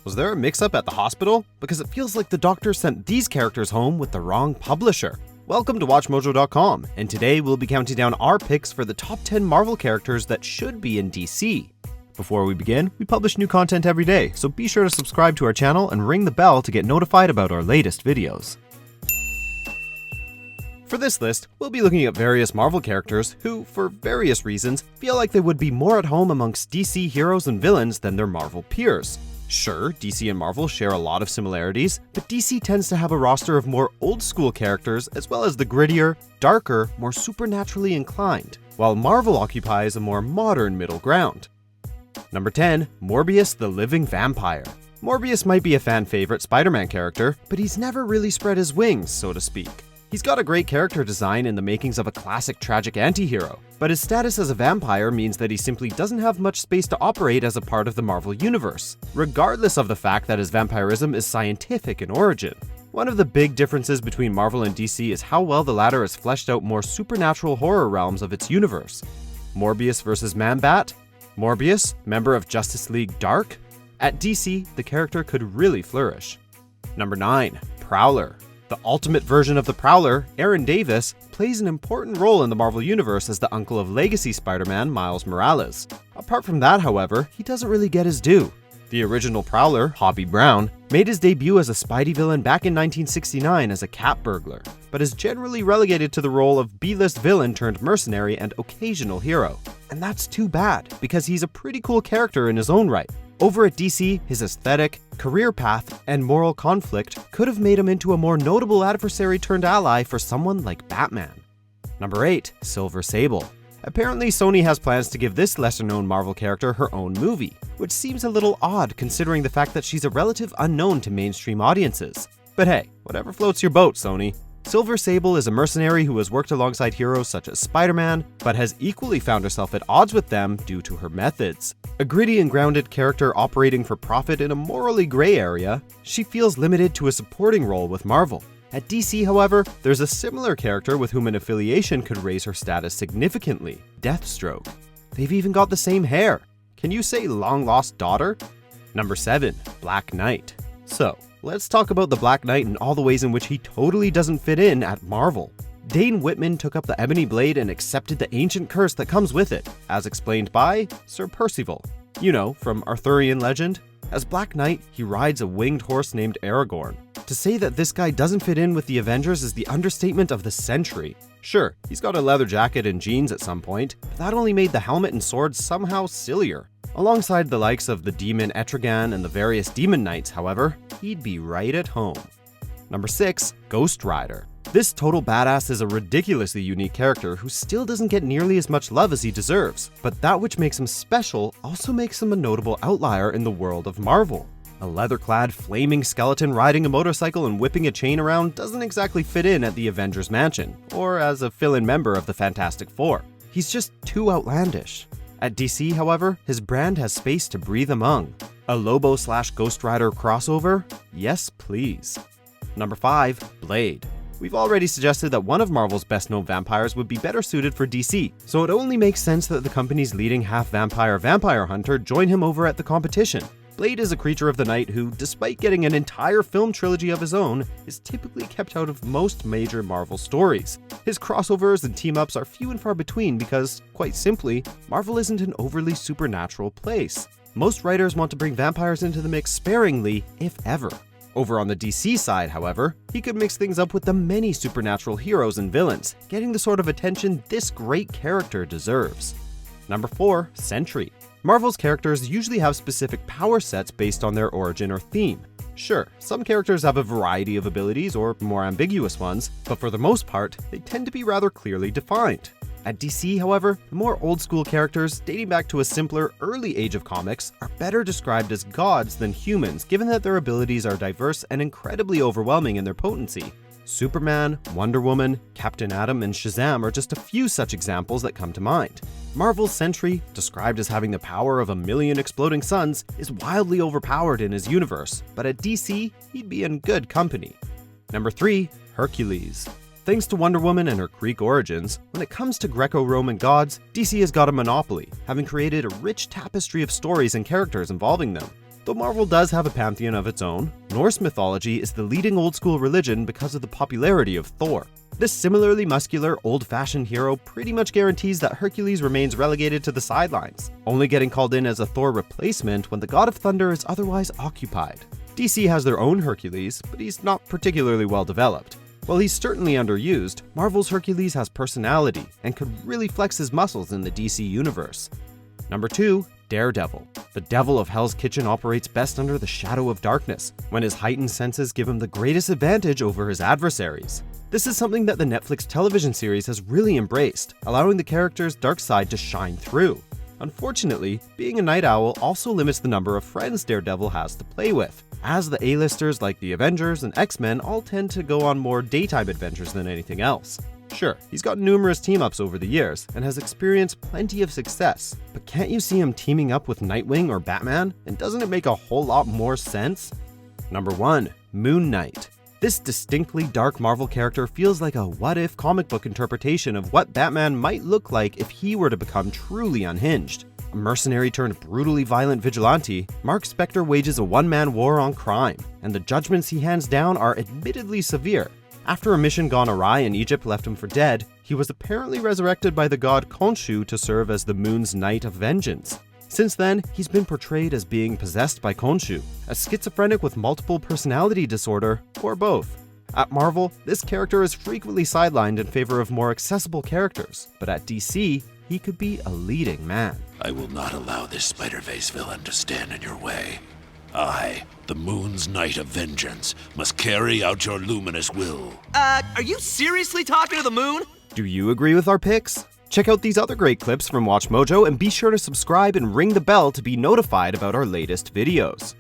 Was there a mix-up at the hospital? Because it feels like the doctor sent these characters home with the wrong publisher. Welcome to WatchMojo.com, and today we'll be counting down our picks for the top 10 Marvel characters that should be in DC. Before we begin, we publish new content every day, so be sure to subscribe to our channel and ring the bell to get notified about our latest videos. For this list, we'll be looking at various Marvel characters who, for various reasons, feel like they would be more at home amongst DC heroes and villains than their Marvel peers. Sure, DC and Marvel share a lot of similarities, but DC tends to have a roster of more old-school characters as well as the grittier, darker, more supernaturally inclined, while Marvel occupies a more modern middle ground. Number 10. Morbius the Living Vampire. Morbius might be a fan favorite Spider-Man character, but he's never really spread his wings, so to speak. He's got a great character design in the makings of a classic tragic anti-hero, but his status as a vampire means that he simply doesn't have much space to operate as a part of the Marvel universe, regardless of the fact that his vampirism is scientific in origin. One of the big differences between Marvel and DC is how well the latter has fleshed out more supernatural horror realms of its universe. Morbius vs. Man-Bat? Morbius, member of Justice League Dark? At DC, the character could really flourish. Number 9. Prowler. The ultimate version of the Prowler, Aaron Davis, plays an important role in the Marvel Universe as the uncle of Legacy Spider-Man Miles Morales. Apart from that, however, he doesn't really get his due. The original Prowler, Hobie Brown, made his debut as a Spidey villain back in 1969 as a cat burglar, but is generally relegated to the role of B-list villain turned mercenary and occasional hero. And that's too bad, because he's a pretty cool character in his own right. Over at DC, his aesthetic, career path, and moral conflict could have made him into a more notable adversary turned ally for someone like Batman. Number 8. Silver Sable. Apparently, Sony has plans to give this lesser-known Marvel character her own movie, which seems a little odd considering the fact that she's a relative unknown to mainstream audiences. But hey, whatever floats your boat, Sony. Silver Sable is a mercenary who has worked alongside heroes such as Spider-Man, but has equally found herself at odds with them due to her methods. A gritty and grounded character operating for profit in a morally gray area, she feels limited to a supporting role with Marvel. At DC, however, there's a similar character with whom an affiliation could raise her status significantly, Deathstroke. They've even got the same hair. Can you say long-lost daughter? Number 7. Black Knight. So, let's talk about the Black Knight and all the ways in which he totally doesn't fit in at Marvel. Dane Whitman took up the ebony blade and accepted the ancient curse that comes with it, as explained by Sir Percival. You know, from Arthurian legend. As Black Knight, he rides a winged horse named Aragorn. To say that this guy doesn't fit in with the Avengers is the understatement of the century. Sure, he's got a leather jacket and jeans at some point, but that only made the helmet and sword somehow sillier. Alongside the likes of the demon Etrigan and the various demon knights, however, he'd be right at home. Number 6. Ghost Rider. This total badass is a ridiculously unique character who still doesn't get nearly as much love as he deserves, but that which makes him special also makes him a notable outlier in the world of Marvel. A leather-clad, flaming skeleton riding a motorcycle and whipping a chain around doesn't exactly fit in at the Avengers Mansion, or as a fill-in member of the Fantastic Four. He's just too outlandish. At DC, however, his brand has space to breathe among. A Lobo/Ghost Rider crossover? Yes, please. Number 5. Blade. We've already suggested that one of Marvel's best-known vampires would be better suited for DC, so it only makes sense that the company's leading half-vampire vampire hunter join him over at the competition. Blade is a creature of the night who, despite getting an entire film trilogy of his own, is typically kept out of most major Marvel stories. His crossovers and team-ups are few and far between because, quite simply, Marvel isn't an overly supernatural place. Most writers want to bring vampires into the mix sparingly, if ever. Over on the DC side, however, he could mix things up with the many supernatural heroes and villains, getting the sort of attention this great character deserves. Number 4. Sentry. Marvel's characters usually have specific power sets based on their origin or theme. Sure, some characters have a variety of abilities or more ambiguous ones, but for the most part, they tend to be rather clearly defined. At DC, however, the more old-school characters, dating back to a simpler, early age of comics, are better described as gods than humans, given that their abilities are diverse and incredibly overwhelming in their potency. Superman, Wonder Woman, Captain Atom, and Shazam are just a few such examples that come to mind. Marvel's Sentry, described as having the power of 1,000,000 exploding suns, is wildly overpowered in his universe, but at DC, he'd be in good company. Number 3. Hercules. Thanks to Wonder Woman and her Greek origins, when it comes to Greco-Roman gods, DC has got a monopoly, having created a rich tapestry of stories and characters involving them. Though Marvel does have a pantheon of its own, Norse mythology is the leading old-school religion because of the popularity of Thor. This similarly muscular, old-fashioned hero pretty much guarantees that Hercules remains relegated to the sidelines, only getting called in as a Thor replacement when the God of Thunder is otherwise occupied. DC has their own Hercules, but he's not particularly well developed. While he's certainly underused, Marvel's Hercules has personality and could really flex his muscles in the DC universe. Number 2. Daredevil. The devil of Hell's Kitchen operates best under the shadow of darkness, when his heightened senses give him the greatest advantage over his adversaries. This is something that the Netflix television series has really embraced, allowing the character's dark side to shine through. Unfortunately, being a night owl also limits the number of friends Daredevil has to play with, as the A-listers like the Avengers and X-Men all tend to go on more daytime adventures than anything else. Sure, he's got numerous team-ups over the years and has experienced plenty of success, but can't you see him teaming up with Nightwing or Batman? And doesn't it make a whole lot more sense? Number 1. Moon Knight. This distinctly dark Marvel character feels like a what-if comic book interpretation of what Batman might look like if he were to become truly unhinged. A mercenary turned brutally violent vigilante, Mark Spector wages a one-man war on crime, and the judgments he hands down are admittedly severe. After a mission gone awry in Egypt left him for dead, he was apparently resurrected by the god Khonshu to serve as the moon's Knight of Vengeance. Since then, he's been portrayed as being possessed by Khonshu, a schizophrenic with multiple personality disorder, or both. At Marvel, this character is frequently sidelined in favor of more accessible characters, but at DC, he could be a leading man. I will not allow this Spider-Face villain to stand in your way. I, the Moon's Knight of Vengeance, must carry out your luminous will. Are you seriously talking to the moon? Do you agree with our picks? Check out these other great clips from WatchMojo and be sure to subscribe and ring the bell to be notified about our latest videos.